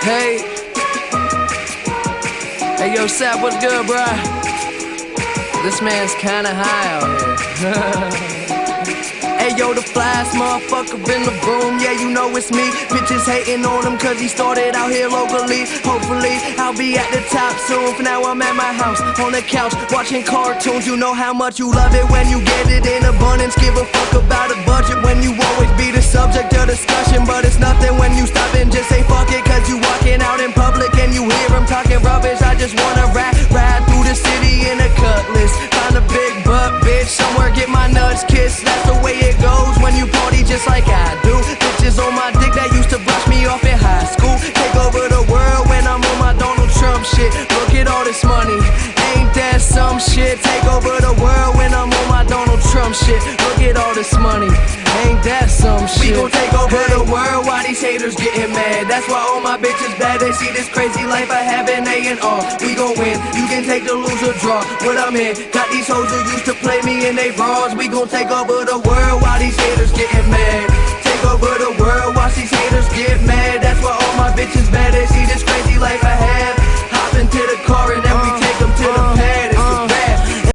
Hey, hey, yo, Sap, what's good, bruh? This man's kinda high out here. Hey, yo, the flyest motherfucker in the room, yeah, you know it's me. Bitches hating on him cause he started out here locally. Hopefully, I'll be at the top soon. For now, I'm at my house, on the couch, watching cartoons. You know how much you love it when you get it in abundance. Give a fuck about a budget when you always be the subject of discussion. But it's nothing when you stop and just say fuck it. Cause you walking out in public and you hear him talking rubbish. I just wanna ride through the city in a cutlass. Find a big butt bitch, somewhere get my nuts kissed. That's the way it goes when you party just like I do. Bitches on my dick that used to brush me off in high school. Take over the world when I'm on my Donald Trump shit. Look at all this money, ain't that some shit? Take over the world when I'm on my Donald Trump shit. Look at all this money, ain't that some shit? We gon' take over the world while these haters getting mad. That's why all my bitches bad. They see this crazy life I have in A&R. We gon' win, you can take the lose or draw. What I'm in, got these hoes who used to play me in they bras. We gon' take over the world while these haters getting mad.